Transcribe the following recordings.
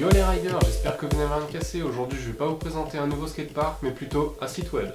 Yo les riders, j'espère que vous n'avez rien cassé. Aujourd'hui je vais pas vous présenter un nouveau skatepark mais plutôt un site web.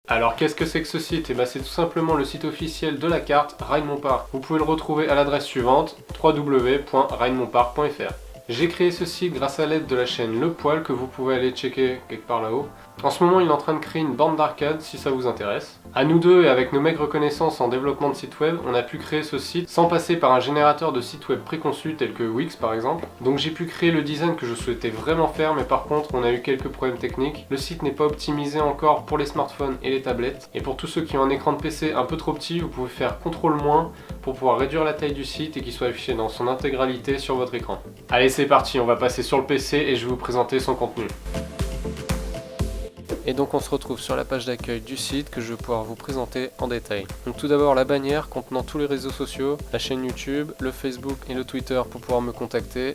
Alors qu'est-ce que c'est que ce site? C'est tout simplement le site officiel de la carte Ride Mon Park. Vous pouvez le retrouver à l'adresse suivante, www.ridemonpark.fr. J'ai créé ce site grâce à l'aide de la chaîne Le Poil que vous pouvez aller checker quelque part là-haut. En ce moment il est en train de créer une borne d'arcade si ça vous intéresse. À nous deux et avec nos maigres connaissances en développement de site web, on a pu créer ce site sans passer par un générateur de sites web préconçus tel que Wix par exemple. Donc j'ai pu créer le design que je souhaitais vraiment faire, mais par contre on a eu quelques problèmes techniques. Le site n'est pas optimisé encore pour les smartphones et les tablettes. Et pour tous ceux qui ont un écran de PC un peu trop petit, vous pouvez faire CTRL- pour pouvoir réduire la taille du site et qu'il soit affiché dans son intégralité sur votre écran. Allez c'est parti, on va passer sur le PC et je vais vous présenter son contenu. Et donc on se retrouve sur la page d'accueil du site que je vais pouvoir vous présenter en détail. Donc tout d'abord la bannière contenant tous les réseaux sociaux, la chaîne YouTube, le Facebook et le Twitter pour pouvoir me contacter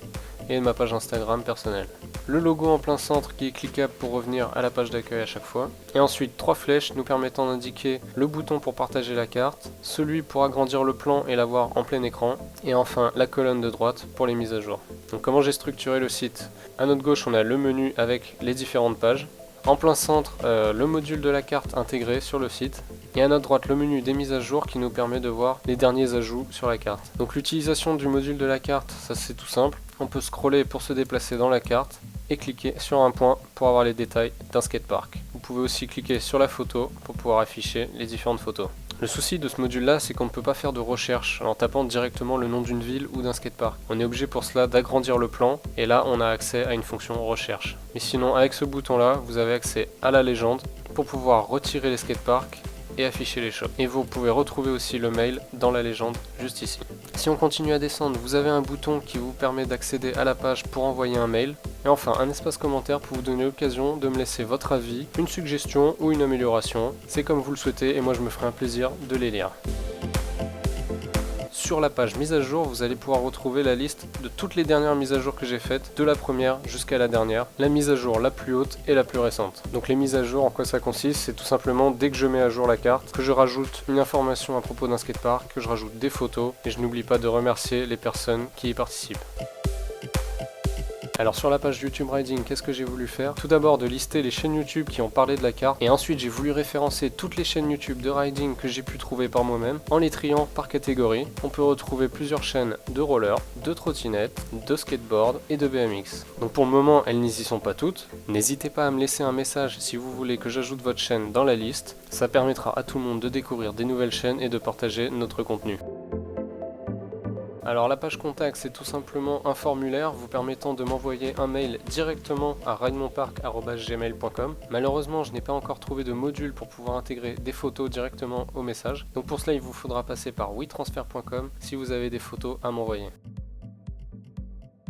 et ma page Instagram personnelle. Le logo en plein centre qui est cliquable pour revenir à la page d'accueil à chaque fois. Et ensuite 3 flèches nous permettant d'indiquer le bouton pour partager la carte, celui pour agrandir le plan et l'avoir en plein écran, et enfin la colonne de droite pour les mises à jour. Donc comment j'ai structuré le site? À notre gauche on a le menu avec les différentes pages. En plein centre, le module de la carte intégré sur le site. Et à notre droite, le menu des mises à jour qui nous permet de voir les derniers ajouts sur la carte. Donc l'utilisation du module de la carte, ça c'est tout simple. On peut scroller pour se déplacer dans la carte et cliquer sur un point pour avoir les détails d'un skatepark. Vous pouvez aussi cliquer sur la photo pour pouvoir afficher les différentes photos. Le souci de ce module là, c'est qu'on ne peut pas faire de recherche en tapant directement le nom d'une ville ou d'un skatepark. On est obligé pour cela d'agrandir le plan et là on a accès à une fonction recherche. Mais sinon avec ce bouton là, vous avez accès à la légende pour pouvoir retirer les skateparks et afficher les shops. Et vous pouvez retrouver aussi le mail dans la légende juste ici. Si on continue à descendre, vous avez un bouton qui vous permet d'accéder à la page pour envoyer un mail. Et enfin un espace commentaire pour vous donner l'occasion de me laisser votre avis, une suggestion ou une amélioration. C'est comme vous le souhaitez et moi je me ferai un plaisir de les lire. Sur la page mise à jour, vous allez pouvoir retrouver la liste de toutes les dernières mises à jour que j'ai faites, de la première jusqu'à la dernière, la mise à jour la plus haute et la plus récente. Donc les mises à jour, en quoi ça consiste? C'est tout simplement dès que je mets à jour la carte, que je rajoute une information à propos d'un skatepark, que je rajoute des photos et je n'oublie pas de remercier les personnes qui y participent. Alors sur la page YouTube Riding, qu'est-ce que j'ai voulu faire? Tout d'abord de lister les chaînes YouTube qui ont parlé de la carte, et ensuite j'ai voulu référencer toutes les chaînes YouTube de riding que j'ai pu trouver par moi-même en les triant par catégorie. On peut retrouver plusieurs chaînes de roller, de trottinette, de skateboard et de BMX. Donc pour le moment elles n'y sont pas toutes. N'hésitez pas à me laisser un message si vous voulez que j'ajoute votre chaîne dans la liste. Ça permettra à tout le monde de découvrir des nouvelles chaînes et de partager notre contenu. Alors la page contact, c'est tout simplement un formulaire vous permettant de m'envoyer un mail directement à ridemonpark@gmail.com. Malheureusement je n'ai pas encore trouvé de module pour pouvoir intégrer des photos directement au message. Donc pour cela il vous faudra passer par WeTransfer.com si vous avez des photos à m'envoyer.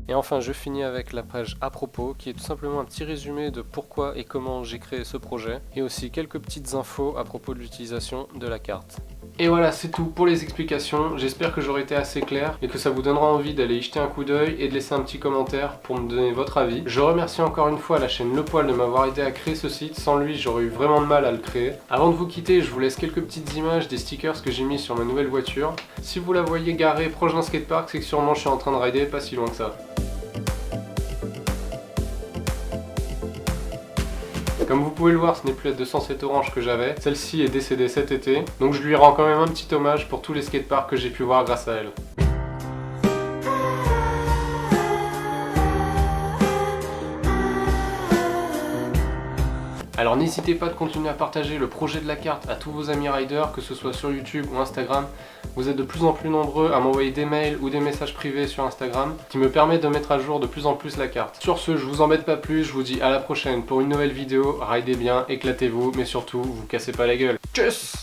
Et enfin je finis avec la page à propos qui est tout simplement un petit résumé de pourquoi et comment j'ai créé ce projet et aussi quelques petites infos à propos de l'utilisation de la carte. Et voilà, c'est tout pour les explications. J'espère que j'aurai été assez clair et que ça vous donnera envie d'aller y jeter un coup d'œil et de laisser un petit commentaire pour me donner votre avis. Je remercie encore une fois la chaîne Le Poil de m'avoir aidé à créer ce site. Sans lui, j'aurais eu vraiment de mal à le créer. Avant de vous quitter, je vous laisse quelques petites images des stickers que j'ai mis sur ma nouvelle voiture. Si vous la voyez garée proche d'un skatepark, c'est que sûrement je suis en train de rider pas si loin que ça. Comme vous pouvez le voir, ce n'est plus la 207 orange que j'avais, celle-ci est décédée cet été, donc je lui rends quand même un petit hommage pour tous les skateparks que j'ai pu voir grâce à elle. Alors n'hésitez pas de continuer à partager le projet de la carte à tous vos amis riders, que ce soit sur YouTube ou Instagram. Vous êtes de plus en plus nombreux à m'envoyer des mails ou des messages privés sur Instagram qui me permettent de mettre à jour de plus en plus la carte. Sur ce, je vous embête pas plus, je vous dis à la prochaine pour une nouvelle vidéo. Ridez bien, éclatez-vous, mais surtout, vous cassez pas la gueule. Tchuss!